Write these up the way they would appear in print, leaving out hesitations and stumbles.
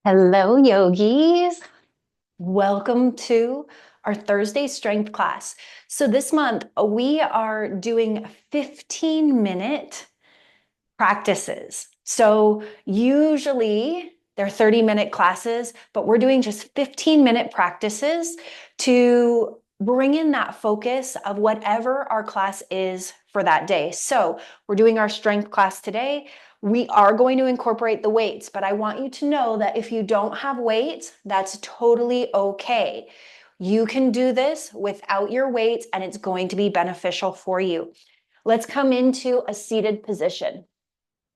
Hello, yogis. Welcome to our Thursday strength class. So this month we are doing 15-minute practices. So usually they're 30-minute classes, but we're doing just 15-minute practices to bring in that focus of whatever our class is for that day. So we're doing our strength class today. We are going to incorporate the weights, but I want you to know that if you don't have weights, that's totally okay. You can do this without your weights and it's going to be beneficial for you. Let's come into a seated position.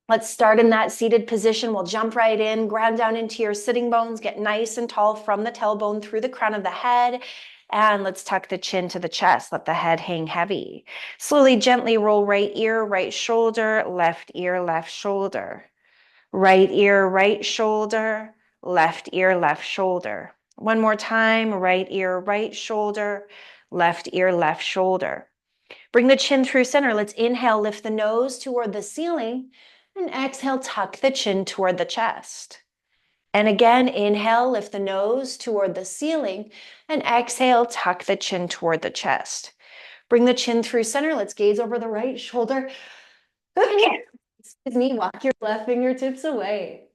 Let's start in that seated position. We'll jump right in, ground down into your sitting bones, get nice and tall from the tailbone through the crown of the head. And let's tuck the chin to the chest. Let the head hang heavy. Slowly, gently roll right ear, right shoulder, left ear, left shoulder. Right ear, right shoulder, left ear, left shoulder. One more time, right ear, right shoulder, left ear, left shoulder. Bring the chin through center. Let's inhale, lift the nose toward the ceiling, and exhale, tuck the chin toward the chest. And again, inhale, lift the nose toward the ceiling, and exhale, tuck the chin toward the chest. Bring the chin through center. Let's gaze over the right shoulder. Excuse me, walk your left fingertips away.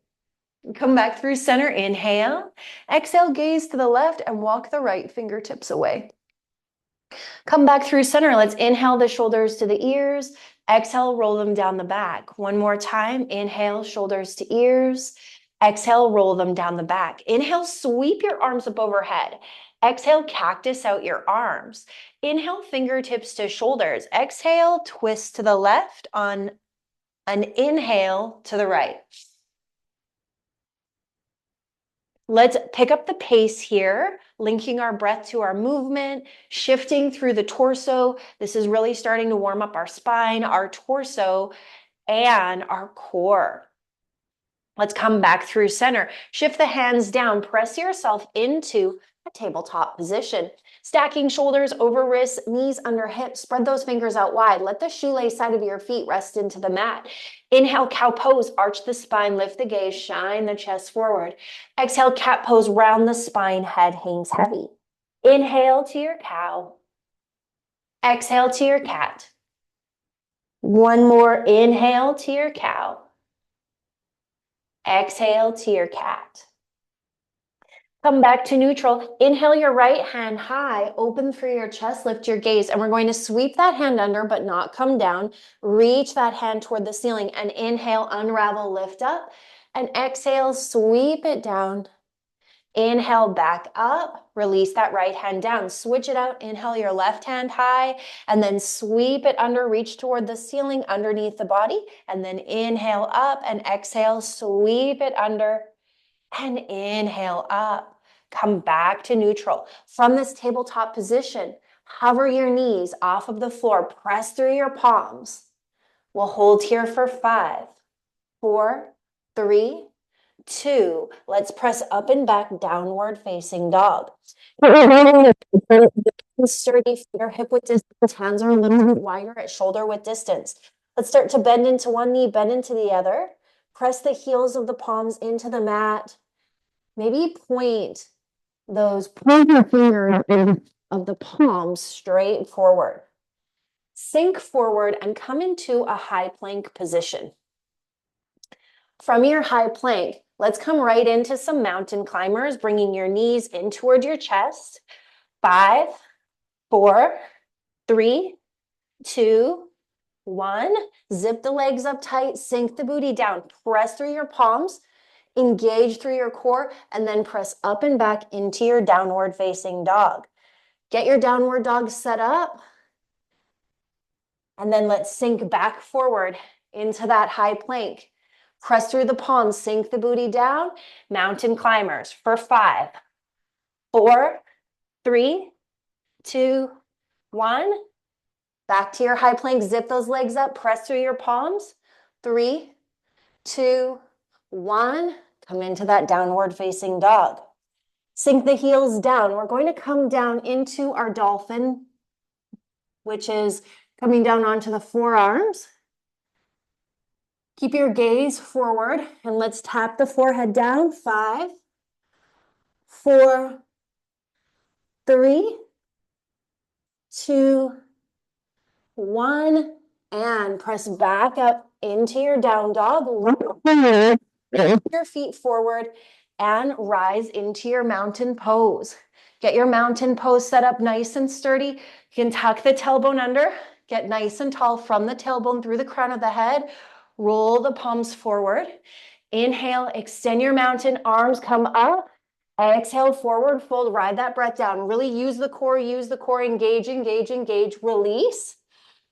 Come back through center, inhale. Exhale, gaze to the left and walk the right fingertips away. Come back through center. Let's inhale the shoulders to the ears. Exhale, roll them down the back. One more time. Inhale, shoulders to ears. Exhale, roll them down the back. Inhale, sweep your arms up overhead. Exhale, cactus out your arms. Inhale, fingertips to shoulders. Exhale, twist to the left on an inhale to the right. Let's pick up the pace here, linking our breath to our movement, shifting through the torso. This is really starting to warm up our spine, our torso, and our core. Let's come back through center. Shift the hands down. Press yourself into a tabletop position. Stacking shoulders over wrists, knees under hips. Spread those fingers out wide. Let the shoelace side of your feet rest into the mat. Inhale, cow pose. Arch the spine, lift the gaze, shine the chest forward. Exhale, cat pose. Round the spine, head hangs heavy. Inhale to your cow. Exhale to your cat. One more. Inhale to your cow. Exhale to your cat. Come back to neutral. Inhale your right hand high, open through your chest, lift your gaze, and we're going to sweep that hand under but not come down. Reach that hand toward the ceiling and inhale, unravel, lift up, and exhale, sweep it down. Inhale, back up, release that right hand down, switch it out, inhale your left hand high, and then sweep it under, reach toward the ceiling underneath the body, and then inhale up and exhale, sweep it under, and inhale up. Come back to neutral. From this tabletop position, hover your knees off of the floor, press through your palms. We'll hold here for 5, 4, 3, 2. Let's press up and back, downward facing dog. Sturdy feet are hip width distance, hands are a little bit wider at shoulder width distance. Let's start to bend into one knee, bend into the other. Press the heels of the palms into the mat. Maybe point those pointer fingers of the palms straight forward. Sink forward and come into a high plank position. From your high plank, let's come right into some mountain climbers, bringing your knees in toward your chest. 5, 4, 3, 2, 1. Zip the legs up tight, sink the booty down, press through your palms, engage through your core, and then press up and back into your downward facing dog. Get your downward dog set up. And then let's sink back forward into that high plank. Press through the palms, sink the booty down. Mountain climbers for 5, 4, 3, 2, 1. Back to your high plank, zip those legs up, press through your palms. 3, 2, 1. Come into that downward facing dog. Sink the heels down. We're going to come down into our dolphin, which is coming down onto the forearms. Keep your gaze forward and let's tap the forehead down. 5, 4, 3, 2, 1, and press back up into your down dog. Your feet forward and rise into your mountain pose. Get your mountain pose set up nice and sturdy. You can tuck the tailbone under, get nice and tall from the tailbone through the crown of the head. Roll the palms forward. Inhale, extend your mountain, arms come up. Exhale, forward fold, ride that breath down. Really use the core, engage, engage, engage, release.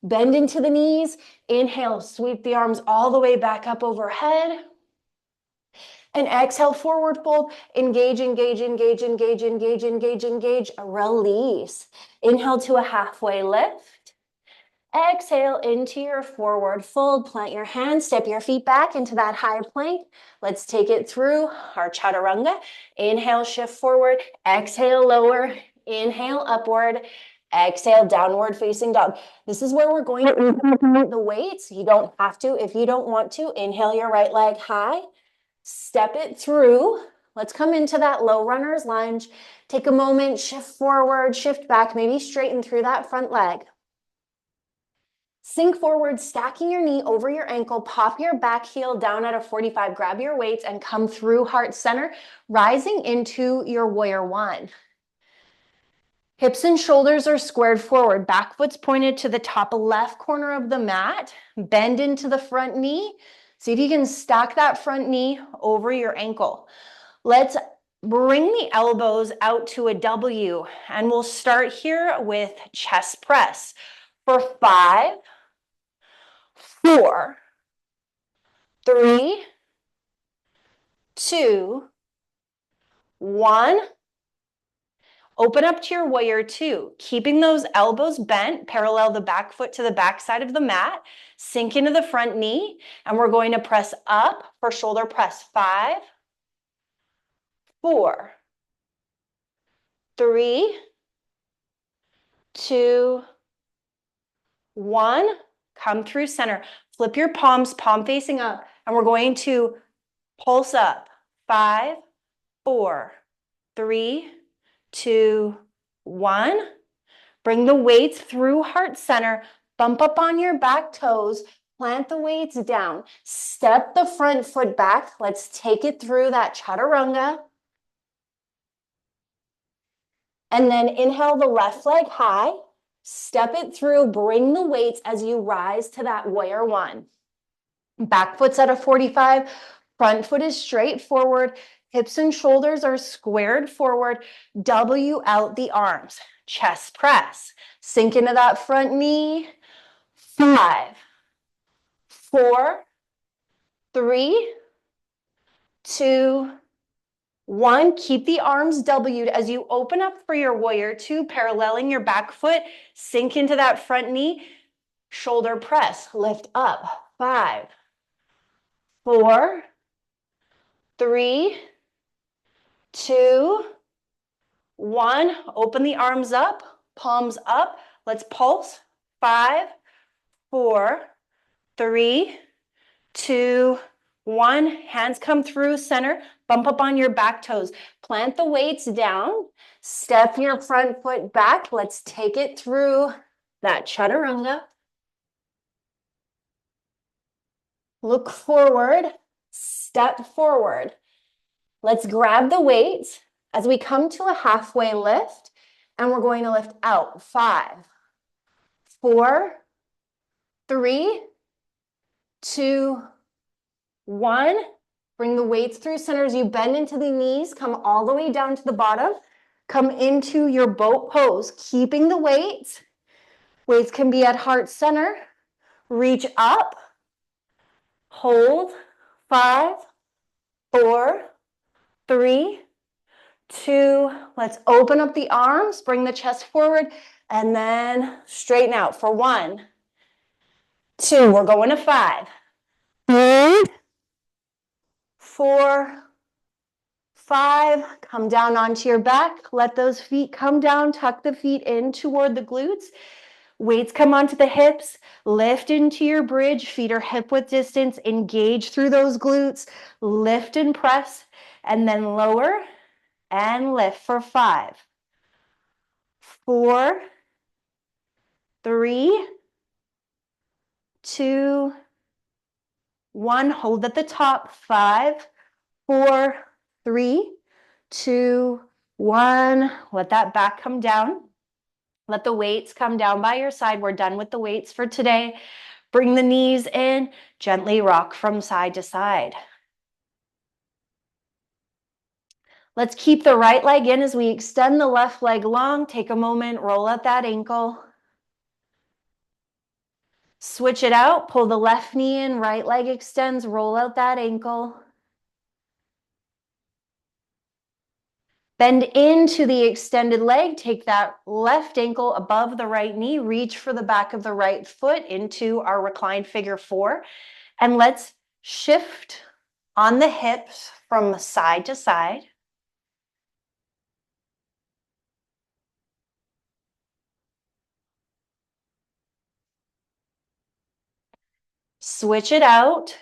Bend into the knees. Inhale, sweep the arms all the way back up overhead. And exhale, forward fold, engage, engage, engage, engage, engage, engage, engage, release. Inhale to a halfway lift. Exhale into your forward fold. Plant your hands, step your feet back into that high plank. Let's take it through our chaturanga. Inhale, shift forward. Exhale, lower. Inhale, upward. Exhale, downward facing dog. This is where we're going to implement the weights. You don't have to if you don't want to. Inhale your right leg high. Step it through. Let's come into that low runner's lunge. Take a moment, shift forward, shift back, maybe straighten through that front leg. Sink forward, stacking your knee over your ankle, pop your back heel down at a 45, grab your weights and come through heart center, rising into your warrior one. Hips and shoulders are squared forward, back foot's pointed to the top left corner of the mat, bend into the front knee. See if you can stack that front knee over your ankle. Let's bring the elbows out to a W, and we'll start here with chest press for 5, 4, 3, 2, 1. Open up to your warrior two, keeping those elbows bent, parallel the back foot to the back side of the mat, sink into the front knee, and we're going to press up for shoulder press. 5, 4, 3, 2, 1. Come through center. Flip your palms, palm facing up, and we're going to pulse up. 5, 4, 3, 2, 1. Bring the weights through heart center. Bump up on your back toes. Plant the weights down. Step the front foot back. Let's take it through that chaturanga. And then inhale the left leg high. Step it through. Bring the weights as you rise to that warrior one. Back foot's at a 45. Front foot is straight forward. Hips and shoulders are squared forward. W out the arms. Chest press. Sink into that front knee. 5, 4, 3, 2, 1. Keep the arms W'd as you open up for your warrior two, paralleling your back foot. Sink into that front knee. Shoulder press. Lift up. 5, 4, 3, 2, 1. Open the arms up, palms up. Let's pulse. 5, 4, 3, 2, 1. Hands come through center. Bump up on your back toes. Plant the weights down. Step your front foot back. Let's take it through that chaturanga. Look forward. Step forward. Let's grab the weights as we come to a halfway lift, and we're going to lift out. 5, 4, 3, 2, 1. Bring the weights through center as you bend into the knees. Come all the way down to the bottom. Come into your boat pose, keeping the weights. Weights can be at heart center. Reach up. Hold. 5, 4, 3, 2. Let's open up the arms. Bring the chest forward. And then straighten out for 1, 2. We're going to 5, 3, 4, 5. Come down onto your back. Let those feet come down. Tuck the feet in toward the glutes. Weights come onto the hips. Lift into your bridge. Feet are hip width distance. Engage through those glutes. Lift and press. And then lower. and lift for 5, 4, 3, 2, 1. Hold at the top. 5, 4, 3, 2, 1. Let that back come down. Let the weights come down by your side. We're done with the weights for today. Bring the knees in. Gently rock from side to side. Let's keep the right leg in as we extend the left leg long. Take a moment, roll out that ankle. Switch it out, pull the left knee in, right leg extends, roll out that ankle. Bend into the extended leg, take that left ankle above the right knee, reach for the back of the right foot into our reclined figure 4. And let's shift on the hips from side to side. Switch it out.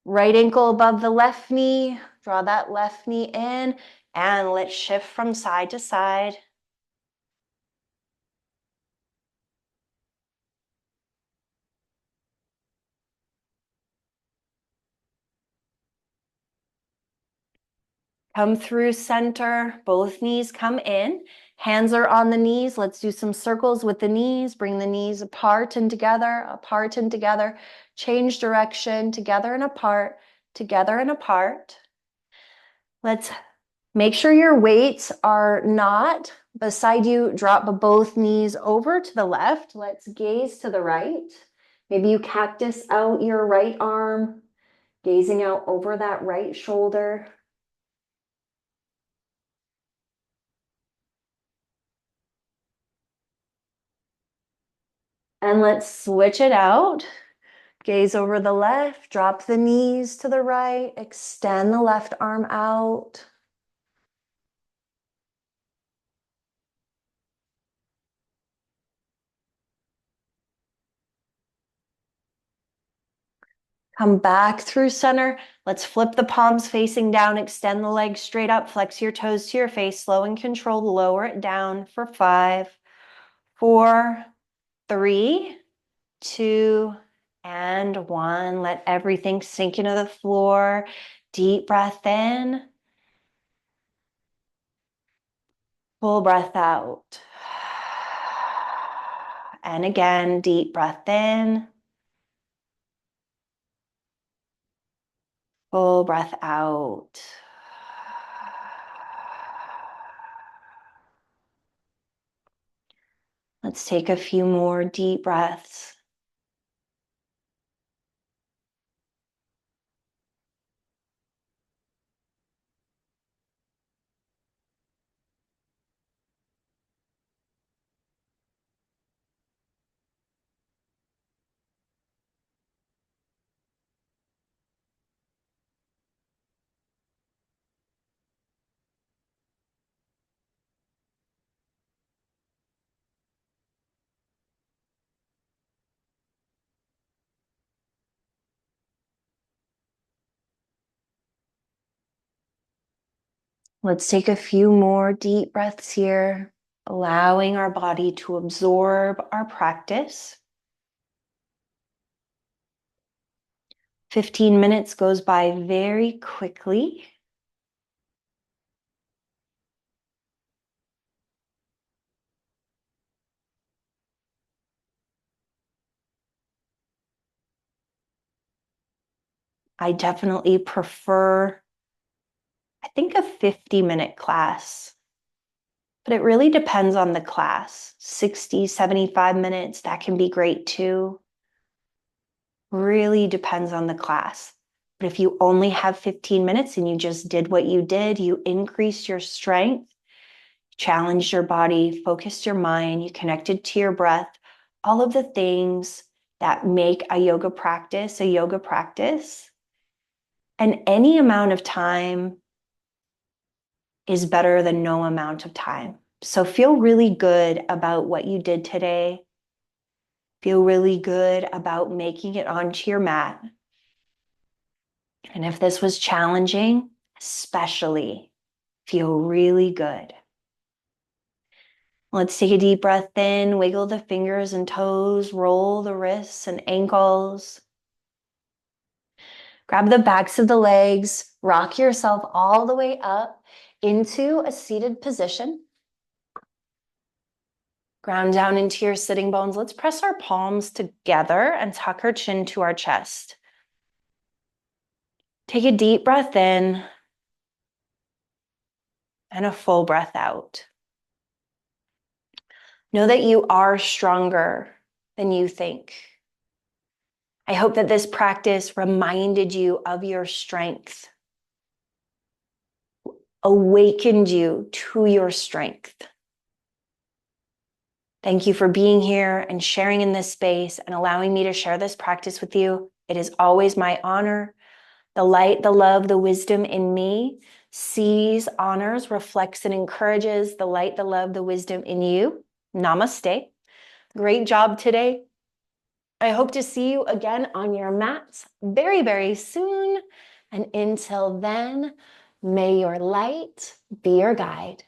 Right ankle above the left knee. Draw that left knee in. And let's shift from side to side. Come through center. Both knees come in. Hands are on the knees. Let's do some circles with the knees. Bring the knees apart and together, apart and together. Change direction, together and apart, together and apart. Let's make sure your weights are not beside you. Drop both knees over to the left. Let's gaze to the right. Maybe you cactus out your right arm, gazing out over that right shoulder. And let's switch it out. Gaze over the left, drop the knees to the right, extend the left arm out. Come back through center. Let's flip the palms facing down, extend the legs straight up, flex your toes to your face, slow and controlled, lower it down for 5, 4, 3, 2, and 1. Let everything sink into the floor. Deep breath in. Full breath out. And again, deep breath in. Full breath out. Let's take a few more deep breaths. Let's take a few more deep breaths here, allowing our body to absorb our practice. 15 minutes goes by very quickly. I definitely prefer, I think, a 50-minute class, but it really depends on the class. 60, 75 minutes, that can be great too. Really depends on the class. But if you only have 15 minutes and you just did what you did, you increased your strength, challenged your body, focused your mind, you connected to your breath, all of the things that make a yoga practice. And any amount of time is better than no amount of time. So feel really good about what you did today. Feel really good about making it onto your mat. And if this was challenging, especially feel really good. Let's take a deep breath in, wiggle the fingers and toes, roll the wrists and ankles. Grab the backs of the legs, rock yourself all the way up into a seated position. Ground down into your sitting bones. Let's press our palms together and tuck our chin to our chest. Take a deep breath in and a full breath out. Know that you are stronger than you think. I hope that this practice reminded you of your strength, awakened you to your strength. Thank you for being here and sharing in this space and allowing me to share this practice with you. It is always my honor. The light, the love, the wisdom in me sees, honors, reflects, and encourages the light, the love, the wisdom in you. Namaste. Great job today. I hope to see you again on your mats very, very soon. And until then, may your light be your guide.